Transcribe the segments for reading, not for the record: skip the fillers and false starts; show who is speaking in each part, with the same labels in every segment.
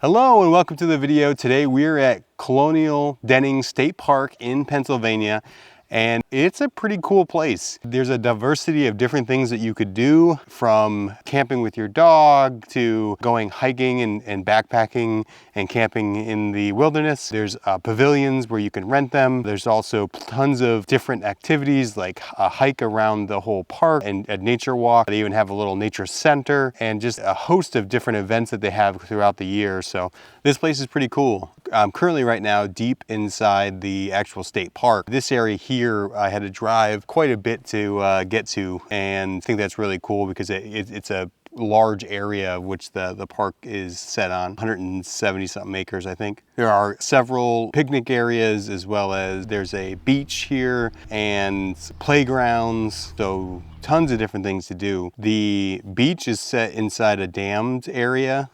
Speaker 1: Hello and welcome to the video. Today we're at Colonial Denning State Park in Pennsylvania, and it's a pretty cool place. There's a diversity of different things that you could do, from camping with your dog to going hiking and backpacking and camping in the wilderness. There's pavilions where you can rent them. There's also tons of different activities like a hike around the whole park and a nature walk. They even have a little nature center and just a host of different events that they have throughout the year. So this place is pretty cool. I'm currently right now deep inside the actual state park. This area here I had to drive quite a bit to get to, and I think that's really cool because it's a large area which the park is set on, 170 something acres I think. There are several picnic areas, as well as there's a beach here and playgrounds, so tons of different things to do. The beach is set inside a dammed area,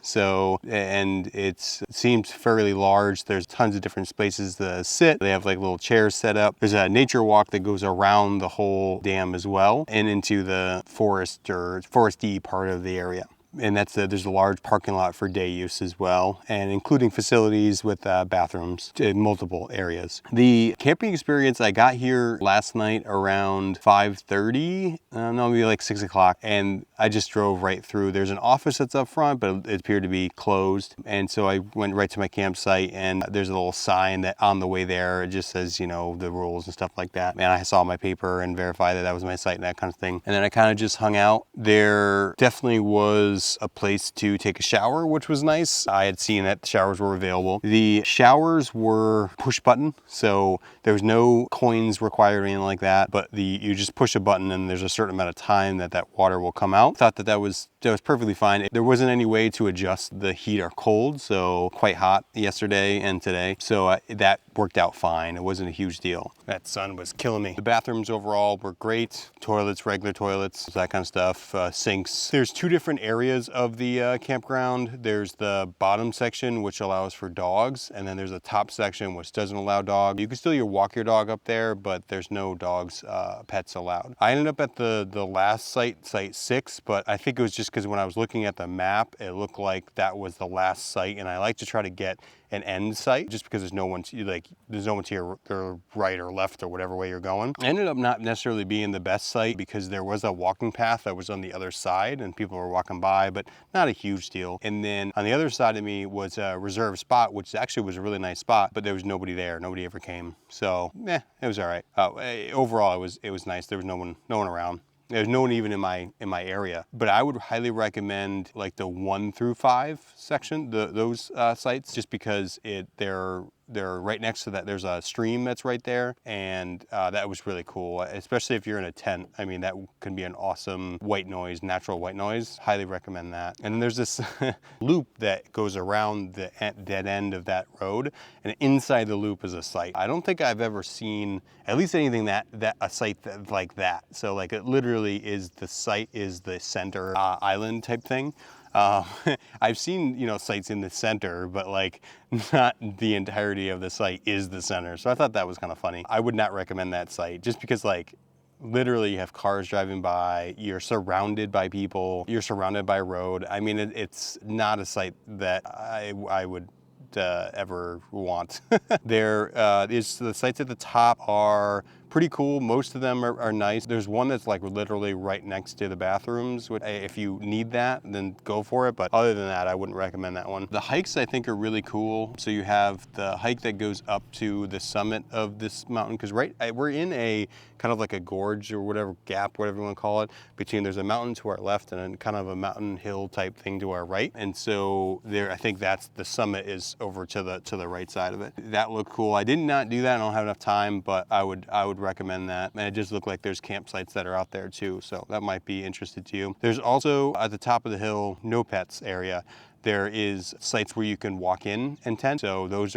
Speaker 1: and it seems fairly large. There's tons of different spaces to sit. They have like little chairs set up. There's a nature walk that goes around the whole dam as well and into the forest or foresty part of the area. And there's a large parking lot for day use as well, and including facilities with bathrooms in multiple areas. The camping experience, I got here last night around 5:30, maybe like 6 o'clock, and I just drove right through. There's an office that's up front, but it appeared to be closed. And so I went right to my campsite, and there's a little sign that on the way there, it just says, the rules and stuff like that. And I saw my paper and verified that was my site and that kind of thing. And then I kind of just hung out. There definitely was a place to take a shower, which was nice. I had seen that the showers were available. The showers were push button, so there was no coins required or anything like that, but you just push a button and there's a certain amount of time that water will come out. Thought that was perfectly fine. There wasn't any way to adjust the heat or cold, so quite hot yesterday and today, so that worked out fine. It wasn't a huge deal. That sun was killing me. The bathrooms overall were great. Toilets, regular toilets, that kind of stuff, sinks. There's two different areas of the campground. There's the bottom section, which allows for dogs, and then there's a top section which doesn't allow dogs. You can still walk your dog up there, but there's no dogs, pets allowed. I ended up at the last site 6, but I think it was just because when I was looking at the map, it looked like that was the last site, and I like to try to get an end site just because there's no one to your right or left or whatever way you're going. I ended up not necessarily being the best site because there was a walking path that was on the other side and people were walking by, but not a huge deal. And then on the other side of me was a reserved spot, which actually was a really nice spot, but there was nobody there. Nobody ever came. So it was all right. Overall, it was nice. There was no one around. There's no one even in my area, but I would highly recommend like the 1 through 5 section, those sites, just because they're right next to that. There's a stream that's right there, and that was really cool, especially if you're in a tent. I mean, that can be an awesome natural white noise. Highly recommend that. And then there's this loop that goes around the dead end of that road, and inside the loop is a site. I don't think I've ever seen at least anything a site like that. So like it literally is the site is the center island type thing. I've seen, sites in the center, but like not the entirety of the site is the center. So I thought that was kind of funny. I would not recommend that site just because like literally you have cars driving by, you're surrounded by people, you're surrounded by road. I mean, it's not a site that I would ever want. The sites at the top are pretty cool. Most of them are nice. There's one that's like literally right next to the bathrooms. If you need that, then go for it. But other than that, I wouldn't recommend that one. The hikes I think are really cool. So you have the hike that goes up to the summit of this mountain, because we're in a kind of like a gorge or whatever, gap, whatever you want to call it, between there's a mountain to our left and then kind of a mountain hill type thing to our right. And so I think that's the summit is over to the right side of it. That looked cool. I did not do that. I don't have enough time, but I would recommend that. And it just looked like there's campsites that are out there too, so that might be interesting to you. There's also at the top of the hill, no pets area. There is sites where you can walk in and tent. So those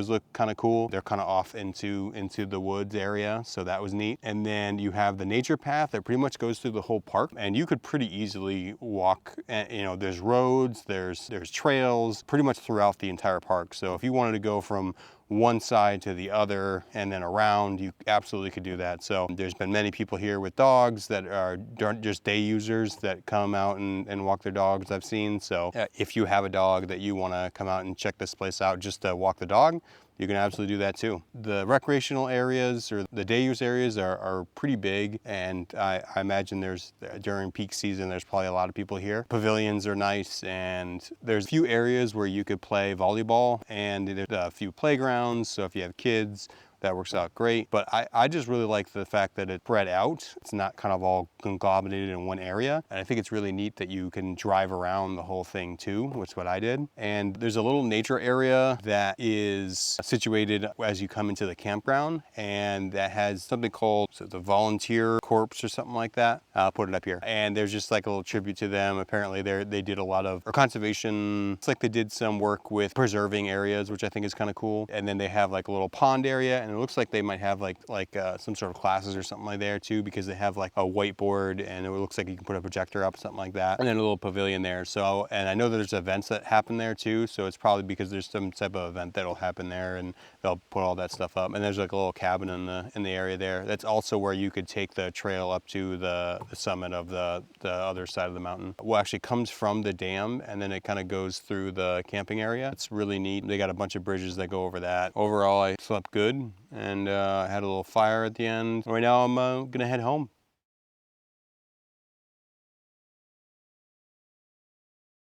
Speaker 1: look kind of cool. They're kind of off into the woods area. So that was neat. And then you have the nature path that pretty much goes through the whole park, and you could pretty easily walk. And, there's roads, there's trails pretty much throughout the entire park. So if you wanted to go from one side to the other and then around, you absolutely could do that. So there's been many people here with dogs that aren't just day users that come out and walk their dogs, I've seen. So if you have a dog that you want to come out and check this place out just to walk the dog, you can absolutely do that too. The recreational areas or the day use areas are pretty big, and I imagine during peak season there's probably a lot of people here. Pavilions are nice, and there's a few areas where you could play volleyball, and there's a few playgrounds, so if you have kids, that works out great. But I just really like the fact that it's spread out. It's not kind of all conglomerated in one area. And I think it's really neat that you can drive around the whole thing too, which is what I did. And there's a little nature area that is situated as you come into the campground, and that has something called the Volunteer Corps or something like that. I'll put it up here. And there's just like a little tribute to them. Apparently they did a lot of conservation. It's like they did some work with preserving areas, which I think is kind of cool. And then they have like a little pond area, and it looks like they might have like some sort of classes or something like there too, because they have like a whiteboard, and it looks like you can put a projector up, something like that, and then a little pavilion there. So, and I know that there's events that happen there too, so it's probably because there's some type of event that'll happen there, and they'll put all that stuff up. And there's like a little cabin in the area there. That's also where you could take the trail up to the summit of the other side of the mountain. Well, actually comes from the dam, and then it kind of goes through the camping area. It's really neat. They got a bunch of bridges that go over that. Overall, I slept good, and I had a little fire at the end. Right now I'm gonna head home.